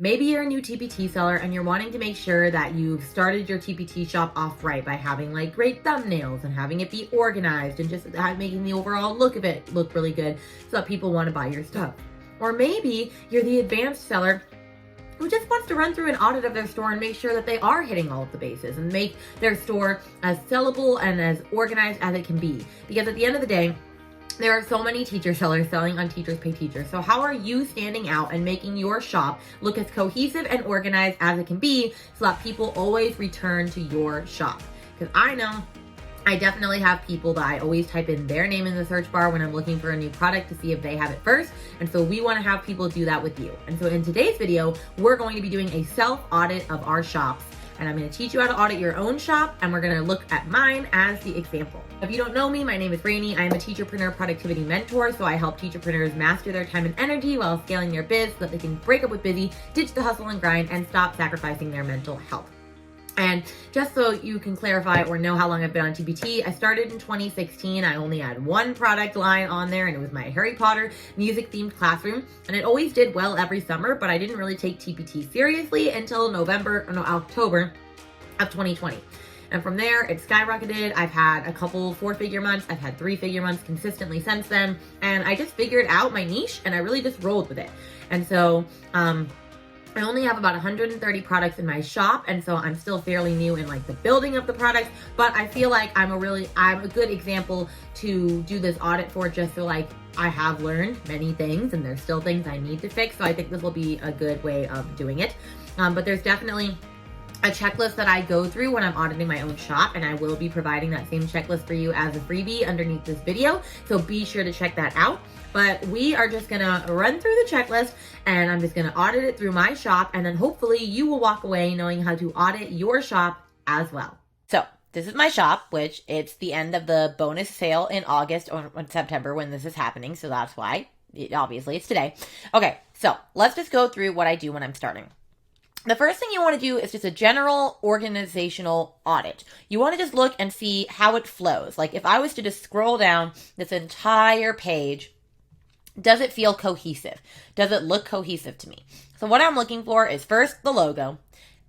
Maybe you're a new TPT seller and you're wanting to make sure that you've started your TPT shop off right by having like great thumbnails and having it be organized and just making the overall look of it look really good so that people want to buy your stuff. Or maybe you're the advanced seller who just wants to run through an audit of their store and make sure that they are hitting all of the bases and make their store as sellable and as organized as it can be. Because at the end of the day, there are so many teacher sellers selling on Teachers Pay Teachers. So how are you standing out and making your shop look as cohesive and organized as it can be so that people always return to your shop? Because I know I definitely have people that I always type in their name in the search bar when I'm looking for a new product to see if they have it first. And so we want to have people do that with you. And so in today's video, we're going to be doing a self-audit of our shops. And I'm going to teach you how to audit your own shop, and we're going to look at mine as the example. If you don't know me, my name is Rainey. I'm a Teacherpreneur productivity mentor, so I help Teacherpreneurs master their time and energy while scaling their biz so that they can break up with busy, ditch the hustle and grind, and stop sacrificing their mental health. And just so you can clarify or know how long I've been on TPT, I started in 2016. I only had one product line on there, and it was my Harry Potter music-themed classroom. And it always did well every summer, but I didn't really take TPT seriously until October of 2020. And from there, it skyrocketed. I've had a couple 4-figure months. I've had 3-figure months consistently since then. And I just figured out my niche, and I really just rolled with it. And so, I only have about 130 products in my shop, and so I'm still fairly new in like the building of the products, but I feel like I'm a good example to do this audit for, just so like I have learned many things and there's still things I need to fix. So I think this will be a good way of doing it. But there's definitely a checklist that I go through when I'm auditing my own shop, and I will be providing that same checklist for you as a freebie underneath this video. So be sure to check that out. But we are just gonna run through the checklist, and I'm just gonna audit it through my shop, and then hopefully you will walk away knowing how to audit your shop as well. So this is my shop, which it's the end of the bonus sale in August or in September when this is happening. So that's why, obviously it's today. Okay, so let's just go through what I do when I'm starting. The first thing you want to do is just a general organizational audit. You want to just look and see how it flows. Like if I was to just scroll down this entire page, does it feel cohesive? Does it look cohesive to me? So what I'm looking for is first the logo.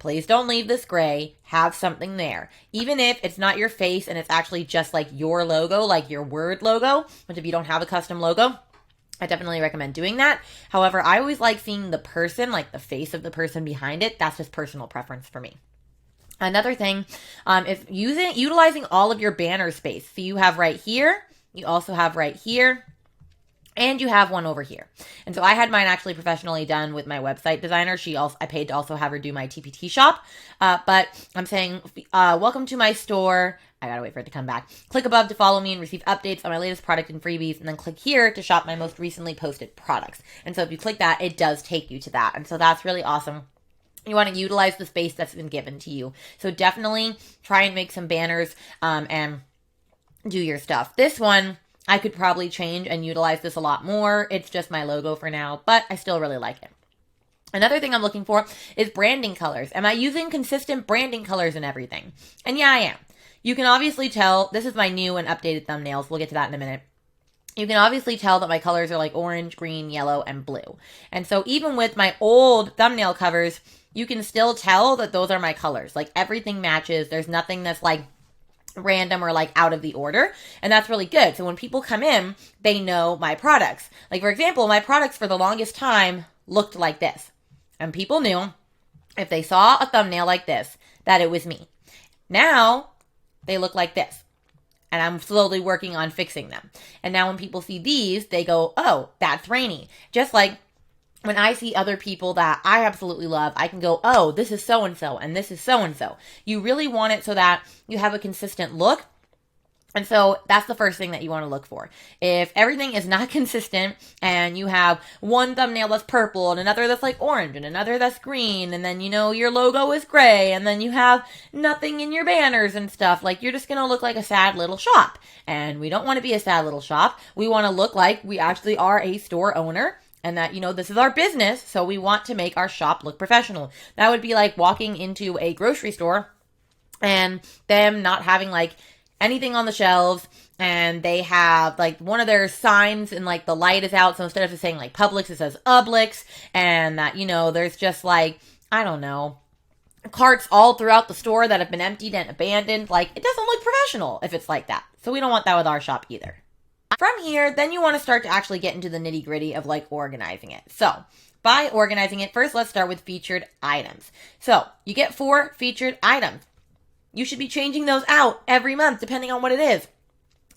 Please don't leave this gray. Have something there. Even if it's not your face and it's actually just like your logo, like your Word logo, which if you don't have a custom logo, I definitely recommend doing that. However, I always like seeing the person, like the face of the person behind it. That's just personal preference for me. Another thing, if utilizing all of your banner space. So you have right here, you also have right here, and you have one over here. And so I had mine actually professionally done with my website designer. I paid to also have her do my TPT shop. But I'm saying, welcome to my store. I gotta wait for it to come back. Click above to follow me and receive updates on my latest product and freebies. And then click here to shop my most recently posted products. And so if you click that, it does take you to that. And so that's really awesome. You want to utilize the space that's been given to you. So definitely try and make some banners and do your stuff. This one, I could probably change and utilize this a lot more. It's just my logo for now, but I still really like it. Another thing I'm looking for is branding colors. Am I using consistent branding colors and everything? And yeah, I am. You can obviously tell, this is my new and updated thumbnails. We'll get to that in a minute. You can obviously tell that my colors are like orange, green, yellow, and blue. And so even with my old thumbnail covers, you can still tell that those are my colors. Like everything matches. There's nothing that's like random or like out of the order, and that's really good. So when people come in, they know my products. Like for example, my products for the longest time looked like this, and people knew if they saw a thumbnail like this that it was me. Now they look like this, and I'm slowly working on fixing them. And now when people see these, they go, oh, that's Rainey. Just like when I see other people that I absolutely love, I can go, oh, this is so-and-so, and this is so-and-so. You really want it so that you have a consistent look. And so that's the first thing that you want to look for. If everything is not consistent and you have one thumbnail that's purple and another that's like orange and another that's green, and then, your logo is gray, and then you have nothing in your banners and stuff, like you're just going to look like a sad little shop. And we don't want to be a sad little shop. We want to look like we actually are a store owner. And that, this is our business, so we want to make our shop look professional. That would be like walking into a grocery store and them not having like anything on the shelves and they have like one of their signs and like the light is out. So instead of just saying like Publix, it says Publix, and that, you know, there's just like, I don't know, carts all throughout the store that have been emptied and abandoned. Like, it doesn't look professional if it's like that. So we don't want that with our shop either. From here, then you want to start to actually get into the nitty gritty of like organizing it. So by organizing it, first let's start with featured items. So you get 4 featured items. You should be changing those out every month depending on what it is.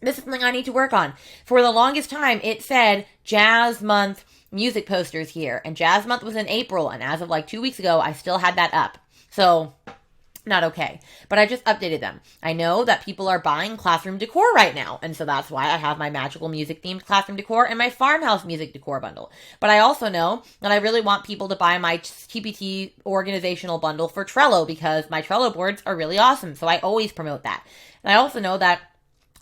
This is something I need to work on. For the longest time, it said Jazz Month music posters here. And Jazz Month was in April. And as of like 2 weeks ago, I still had that up. So, not okay. But I just updated them. I know that people are buying classroom decor right now. And so that's why I have my magical music themed classroom decor and my farmhouse music decor bundle. But I also know that I really want people to buy my TPT organizational bundle for Trello because my Trello boards are really awesome. So I always promote that. And I also know that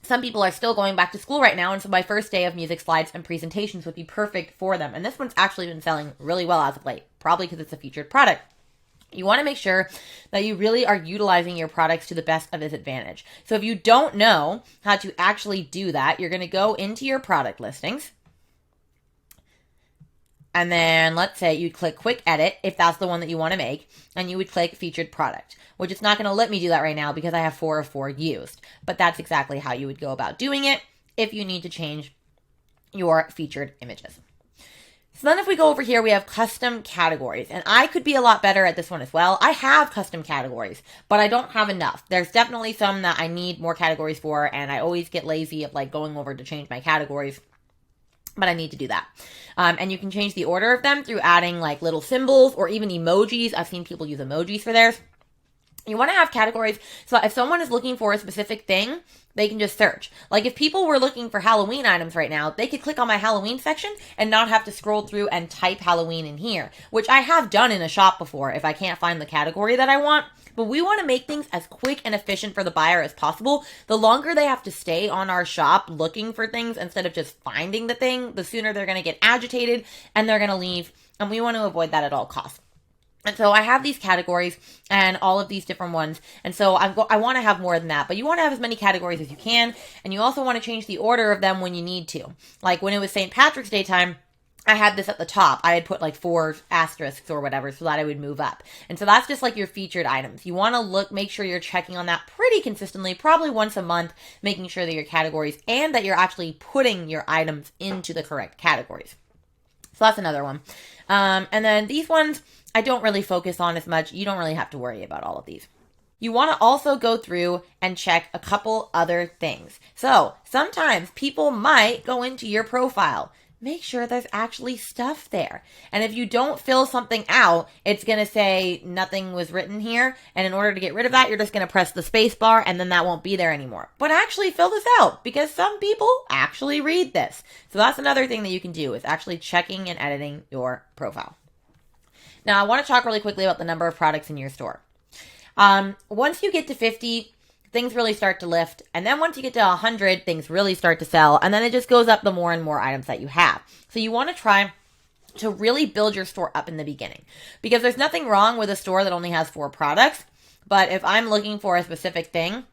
some people are still going back to school right now, and so my first day of music slides and presentations would be perfect for them. And this one's actually been selling really well as of late, probably because it's a featured product. You want to make sure that you really are utilizing your products to the best of its advantage. So if you don't know how to actually do that, you're going to go into your product listings. And then let's say you'd click quick edit if that's the one that you want to make, and you would click featured product, which it's not going to let me do that right now because I have 4 of 4 used. But that's exactly how you would go about doing it if you need to change your featured images. So then if we go over here, we have custom categories, and I could be a lot better at this one as well. I have custom categories, but I don't have enough. There's definitely some that I need more categories for, and I always get lazy of like going over to change my categories. But I need to do that. And you can change the order of them through adding like little symbols or even emojis. I've seen people use emojis for theirs. You want to have categories so if someone is looking for a specific thing, they can just search. Like if people were looking for Halloween items right now, they could click on my Halloween section and not have to scroll through and type Halloween in here, which I have done in a shop before if I can't find the category that I want. But we want to make things as quick and efficient for the buyer as possible. The longer they have to stay on our shop looking for things instead of just finding the thing, the sooner they're going to get agitated and they're going to leave. And we want to avoid that at all costs. And so I have these categories and all of these different ones. And so I want to have more than that, but you want to have as many categories as you can. And you also want to change the order of them when you need to. Like when it was St. Patrick's Day time, I had this at the top. I had put like 4 asterisks or whatever so that I would move up. And so that's just like your featured items. You want to make sure you're checking on that pretty consistently, probably once a month, making sure that your categories and that you're actually putting your items into the correct categories. So that's another one. And then these ones, I don't really focus on as much. You don't really have to worry about all of these. You want to also go through and check a couple other things. So sometimes people might go into your profile. Make sure there's actually stuff there. And if you don't fill something out, it's going to say nothing was written here. And in order to get rid of that, you're just going to press the space bar and then that won't be there anymore. But actually fill this out because some people actually read this. So that's another thing that you can do is actually checking and editing your profile. Now, I want to talk really quickly about the number of products in your store. Once you get to 50, things really start to lift. And then once you get to 100, things really start to sell. And then it just goes up the more and more items that you have. So you want to try to really build your store up in the beginning. Because there's nothing wrong with a store that only has 4 products. But if I'm looking for a specific thing,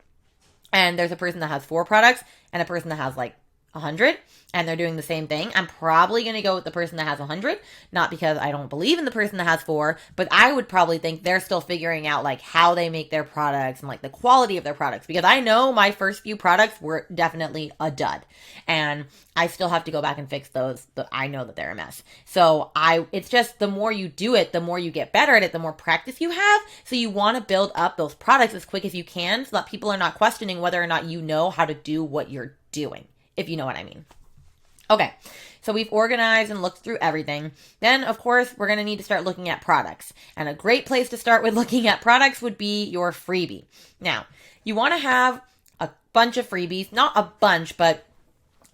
and there's a person that has 4 products, and a person that has like 100, and they're doing the same thing, I'm probably going to go with the person that has 100, not because I don't believe in the person that has 4, but I would probably think they're still figuring out like how they make their products and like the quality of their products, because I know my first few products were definitely a dud, and I still have to go back and fix those. I know that they're a mess. So it's just the more you do it, the more you get better at it, the more practice you have. So you want to build up those products as quick as you can so that people are not questioning whether or not you know how to do what you're doing, if you know what I mean. Okay, so we've organized and looked through everything. Then, of course, we're going to need to start looking at products. And a great place to start with looking at products would be your freebie. Now, you want to have a bunch of freebies. Not a bunch, but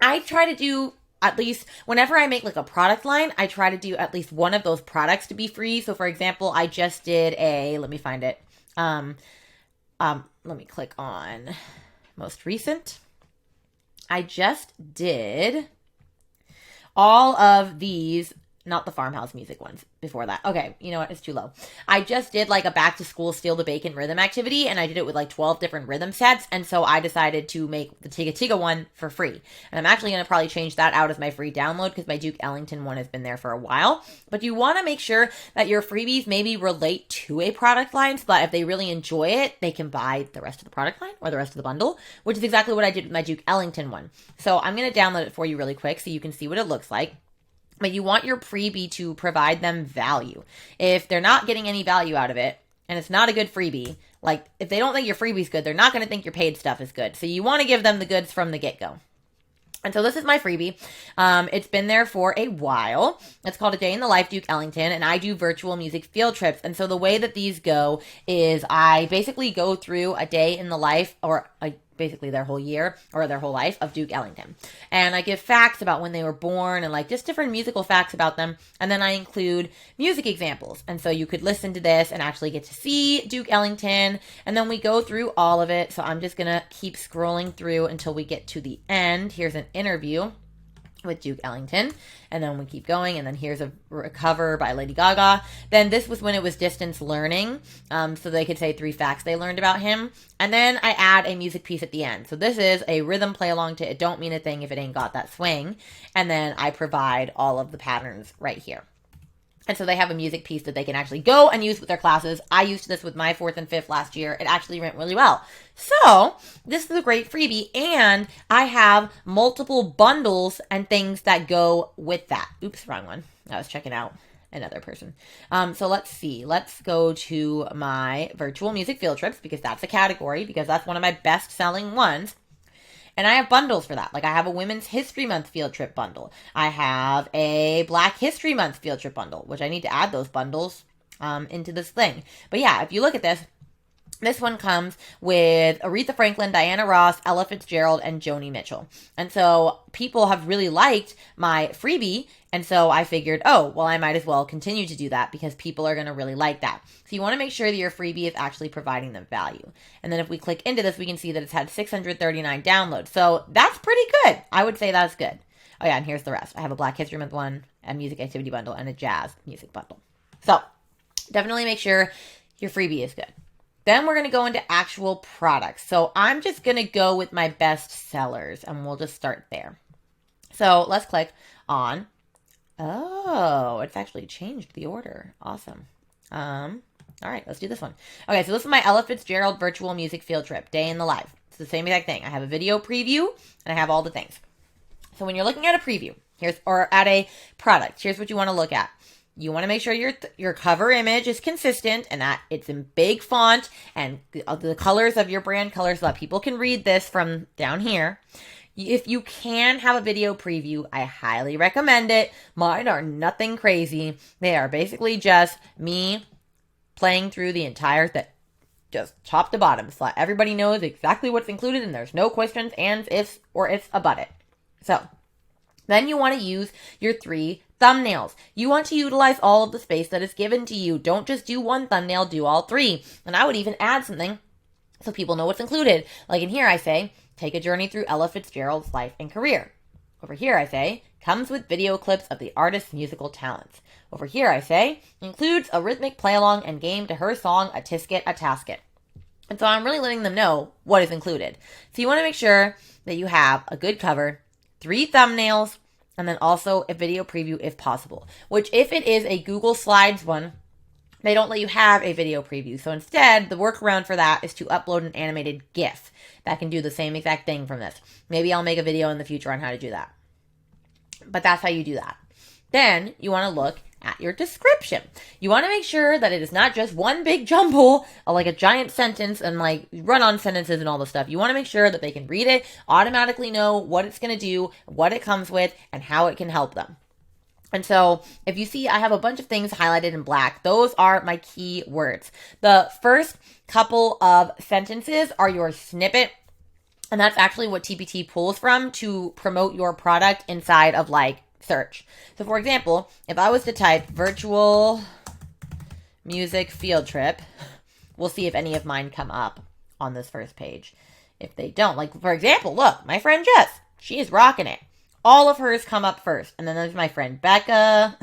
I try to do at least, whenever I make like a product line, I try to do at least one of those products to be free. So, for example, I just did let me find it. Let me click on most recent. I just did all of these not the farmhouse music ones before that. Okay, you know what? It's too low. I just did like a back to school steal the bacon rhythm activity, and I did it with like 12 different rhythm sets. And so I decided to make the Tigga Tigga one for free. And I'm actually going to probably change that out as my free download because my Duke Ellington one has been there for a while. But you want to make sure that your freebies maybe relate to a product line so that if they really enjoy it, they can buy the rest of the product line or the rest of the bundle, which is exactly what I did with my Duke Ellington one. So I'm going to download it for you really quick so you can see what it looks like. But you want your freebie to provide them value. If they're not getting any value out of it, and it's not a good freebie, like if they don't think your freebie's good, they're not going to think your paid stuff is good. So you want to give them the goods from the get-go. And so this is my freebie. It's been there for a while. It's called A Day in the Life Duke Ellington, and I do virtual music field trips. And so the way that these go is I basically go through a day in the life, or basically their whole year or their whole life of Duke Ellington. And I give facts about when they were born and like just different musical facts about them. And then I include music examples. And so you could listen to this and actually get to see Duke Ellington. And then we go through all of it. So I'm just going to keep scrolling through until we get to the end. Here's an interview with Duke Ellington, and then we keep going, and then here's a cover by Lady Gaga. Then this was when it was distance learning, so they could say 3 facts they learned about him, and then I add a music piece at the end. So this is a rhythm play along to It Don't Mean a Thing If It Ain't Got That Swing, and then I provide all of the patterns right here. And so they have a music piece that they can actually go and use with their classes. I used this with my 4th and 5th last year. It actually went really well. So this is a great freebie, and I have multiple bundles and things that go with that. Oops, wrong one. I was checking out another person. So let's see. Let's go to my virtual music field trips because that's a category, because that's one of my best selling ones. And I have bundles for that. Like I have a Women's History Month field trip bundle. I have a Black History Month field trip bundle, which I need to add those bundles into this thing. But yeah, if you look at this one comes with Aretha Franklin, Diana Ross, Ella Fitzgerald, and Joni Mitchell. And so people have really liked my freebie. And so I figured, oh, well, I might as well continue to do that because people are going to really like that. So you want to make sure that your freebie is actually providing them value. And then if we click into this, we can see that it's had 639 downloads. So that's pretty good. I would say that's good. Oh yeah, and here's the rest. I have a Black History Month one, a music activity bundle, and a jazz music bundle. So definitely make sure your freebie is good. Then we're going to go into actual products. So I'm just going to go with my best sellers, and we'll just start there. So let's click on, oh, it's actually changed the order. Awesome. All right, let's do this one. Okay, so this is my Ella Fitzgerald virtual music field trip, Day in the Life. It's the same exact thing. I have a video preview, and I have all the things. So when you're looking at a preview, or at a product, here's what you want to look at. You want to make sure your cover image is consistent and that it's in big font and the colors of your brand colors so that people can read this from down here. If you can have a video preview, I highly recommend it. Mine are nothing crazy. They are basically just me playing through the entire thing, just top to bottom, so that everybody knows exactly what's included and there's no questions, ands, ifs, or ifs about it. So then you want to use your 3 thumbnails. You want to utilize all of the space that is given to you. Don't just do one thumbnail, do all 3. And I would even add something so people know what's included. Like in here I say, take a journey through Ella Fitzgerald's life and career. Over here I say, comes with video clips of the artist's musical talents. Over here I say, includes a rhythmic play-along and game to her song, A Tisket, A Tasket. And so I'm really letting them know what is included. So you want to make sure that you have a good cover, 3 thumbnails, and then also a video preview if possible. Which if it is a Google Slides one, they don't let you have a video preview. So instead, the workaround for that is to upload an animated GIF that can do the same exact thing from this. Maybe I'll make a video in the future on how to do that. But that's how you do that. Then you want to look at your description. You want to make sure that it is not just one big jumble, like a giant sentence and like run-on sentences and all the stuff. You want to make sure that they can read it, automatically know what it's going to do, what it comes with, and how it can help them. And so if you see, I have a bunch of things highlighted in black. Those are my key words. The first couple of sentences are your snippet. And that's actually what TPT pulls from to promote your product inside of like search. So for example, if I was to type virtual music field trip, we'll see if any of mine come up on this first page. If they don't, like for example, look, my friend Jess, she is rocking it. All of hers come up first. And then there's my friend Becca.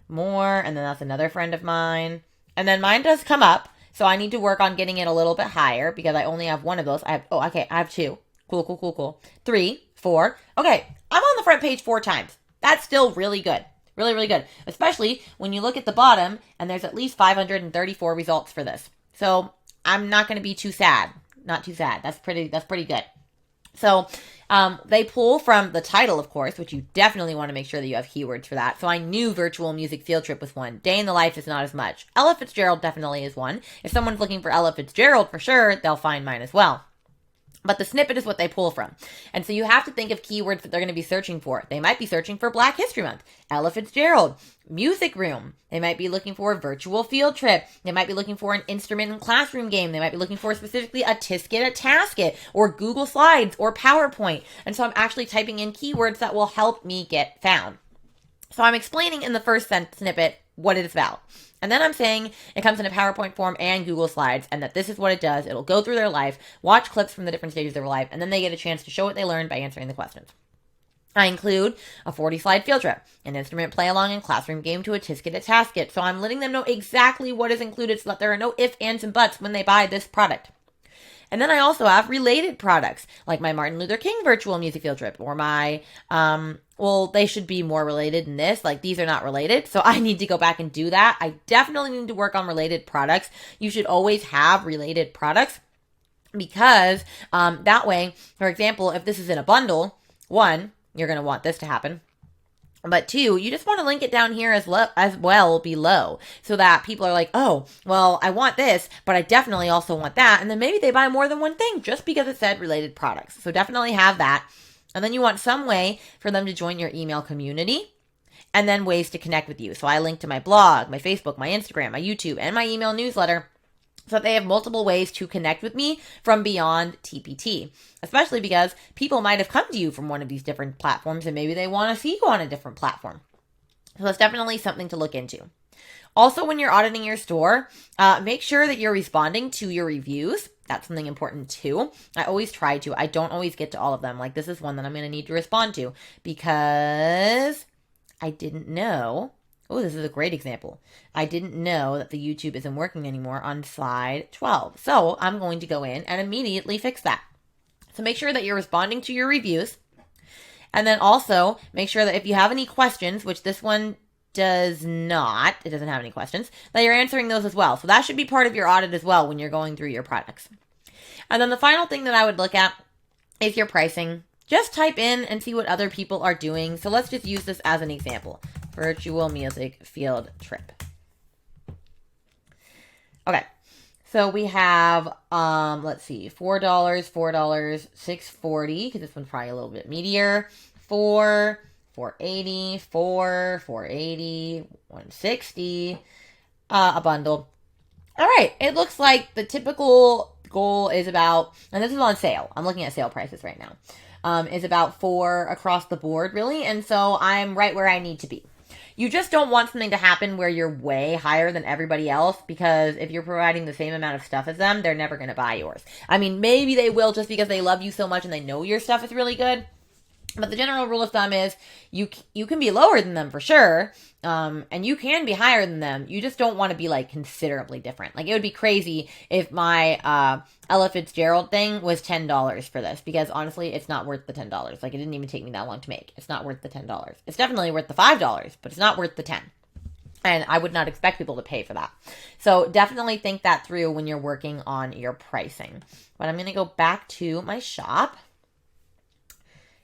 more, and then that's another friend of mine. And then mine does come up, so I need to work on getting it a little bit higher because I only have one of those. I have two. Cool. 3, 4. Okay, I'm on the front page 4 times. That's still really good. Really, really good. Especially when you look at the bottom and there's at least 534 results for this. So I'm not going to be too sad. Not too sad. That's pretty good. So they pull from the title, of course, which you definitely want to make sure that you have keywords for that. So I knew virtual music field trip was one. Day in the life is not as much. Ella Fitzgerald definitely is one. If someone's looking for Ella Fitzgerald, for sure, they'll find mine as well. But the snippet is what they pull from. And so you have to think of keywords that they're going to be searching for. They might be searching for Black History Month, Ella Fitzgerald, music room. They might be looking for a virtual field trip. They might be looking for an instrument and classroom game. They might be looking for specifically a Tisket, a Tasket, or Google Slides, or PowerPoint. And so I'm actually typing in keywords that will help me get found. So I'm explaining in the first snippet what it's about. And then I'm saying it comes in a PowerPoint form and Google Slides, and that this is what it does. It'll go through their life, watch clips from the different stages of their life, and then they get a chance to show what they learned by answering the questions. I include a 40-slide field trip, an instrument play-along and classroom game to a Tisket, a Tasket. So I'm letting them know exactly what is included so that there are no ifs, ands, and buts when they buy this product. And then I also have related products, like my Martin Luther King virtual music field trip, or my, they should be more related in this. Like, these are not related, so I need to go back and do that. I definitely need to work on related products. You should always have related products because that way, for example, if this is in a bundle, 1, you're going to want this to happen. But 2, you just want to link it down here as well below so that people are like, oh, well, I want this, but I definitely also want that. And then maybe they buy more than one thing just because it said related products. So definitely have that. And then you want some way for them to join your email community and then ways to connect with you. So I link to my blog, my Facebook, my Instagram, my YouTube, and my email newsletter, so that they have multiple ways to connect with me from beyond TPT, especially because people might have come to you from one of these different platforms and maybe they want to see you on a different platform. So that's definitely something to look into. Also, when you're auditing your store, make sure that you're responding to your reviews. That's something important too. I always try to. I don't always get to all of them. Like, this is one that I'm going to need to respond to because I didn't know. Oh, this is a great example. I didn't know that the YouTube isn't working anymore on slide 12. So I'm going to go in and immediately fix that. So make sure that you're responding to your reviews. And then also make sure that if you have any questions, which this one does not, it doesn't have any questions, that you're answering those as well. So that should be part of your audit as well when you're going through your products. And then the final thing that I would look at is your pricing. Just type in and see what other people are doing. So let's just use this as an example. Virtual music field trip. Okay, so we have, let's see, $4, $6.40, because this one's probably a little bit meatier. $4, $4.80, $4, $4.80, $1.60, a bundle. All right, it looks like the typical goal is about, and this is on sale. I'm looking at sale prices right now. Is about $4 across the board, really, and so I'm right where I need to be. You just don't want something to happen where you're way higher than everybody else, because if you're providing the same amount of stuff as them, they're never going to buy yours. I mean, maybe they will just because they love you so much and they know your stuff is really good. But the general rule of thumb is you can be lower than them for sure, and you can be higher than them. You just don't want to be like considerably different. Like, it would be crazy if my Ella Fitzgerald thing was $10 for this, because honestly, it's not worth the $10. Like, it didn't even take me that long to make. It's not worth the $10. It's definitely worth the $5, but it's not worth the $10. And I would not expect people to pay for that. So definitely think that through when you're working on your pricing. But I'm going to go back to my shop.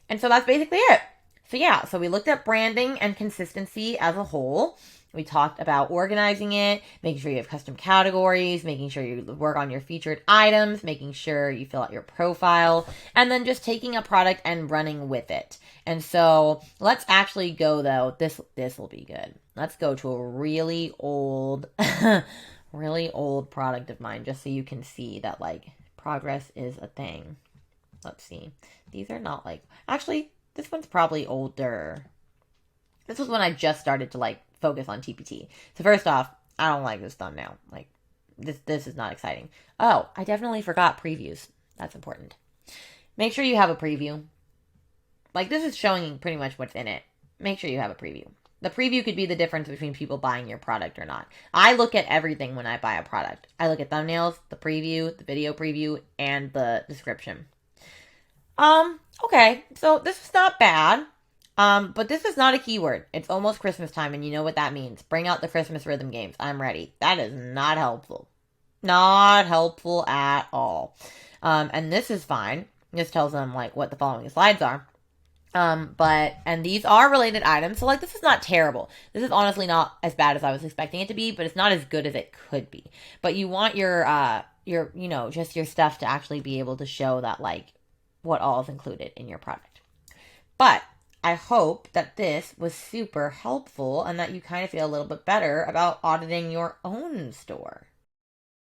And so that's basically it. So yeah, so we looked at branding and consistency as a whole. We talked about organizing it, making sure you have custom categories, making sure you work on your featured items, making sure you fill out your profile, and then just taking a product and running with it. And so let's actually go though. This will be good. Let's go to a really old, really old product of mine, just so you can see that like progress is a thing. Let's see. These are not like, actually, this one's probably older. This was when I just started to like focus on TPT. So first off, I don't like this thumbnail. Like, this is not exciting. Oh, I definitely forgot previews. That's important. Make sure you have a preview. Like, this is showing pretty much what's in it. Make sure you have a preview. The preview could be the difference between people buying your product or not. I look at everything when I buy a product. I look at thumbnails, the preview, the video preview, and the description. Okay, so this is not bad. But this is not a keyword. It's almost Christmas time, and you know what that means. Bring out the Christmas rhythm games. I'm ready. That is not helpful. Not helpful at all. And this is fine. This tells them, like, what the following slides are. And these are related items, so, like, this is not terrible. This is honestly not as bad as I was expecting it to be, but it's not as good as it could be. But you want your, you know, just your stuff to actually be able to show that, like, what all is included in your product. But I hope that this was super helpful and that you kind of feel a little bit better about auditing your own store.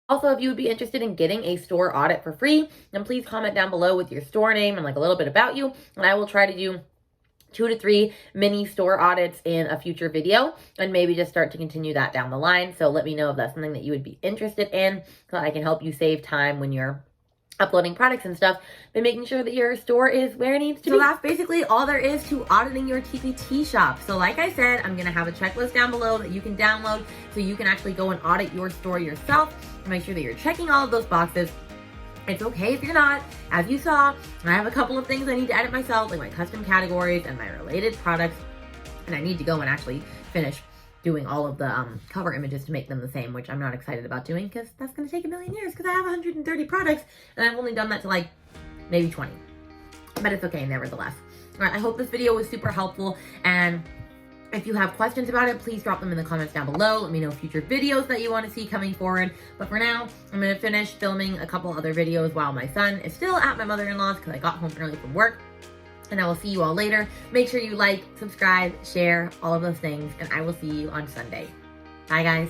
Also, if you would be interested in getting a store audit for free, then please comment down below with your store name and like a little bit about you, and I will try to do 2 to 3 mini store audits in a future video, and maybe just start to continue that down the line. So let me know if that's something that you would be interested in, so I can help you save time when you're uploading products and stuff by making sure that your store is where it needs to be. So that's basically all there is to auditing your TPT shop. So like I said, I'm gonna have a checklist down below that you can download so you can actually go and audit your store yourself and make sure that you're checking all of those boxes. It's okay if you're not. As you saw, I have a couple of things I need to edit myself, like my custom categories and my related products, and I need to go and actually finish doing all of the cover images to make them the same, which I'm not excited about doing because that's going to take a million years because I have 130 products and I've only done that to like maybe 20. But it's okay nevertheless. All right, I hope this video was super helpful, and if you have questions about it, please drop them in the comments down below. Let me know future videos that you want to see coming forward. But for now, I'm going to finish filming a couple other videos while my son is still at my mother-in-law's because I got home early from work. And I will see you all later. Make sure you like, subscribe, share, all of those things, and I will see you on Sunday. Bye, guys.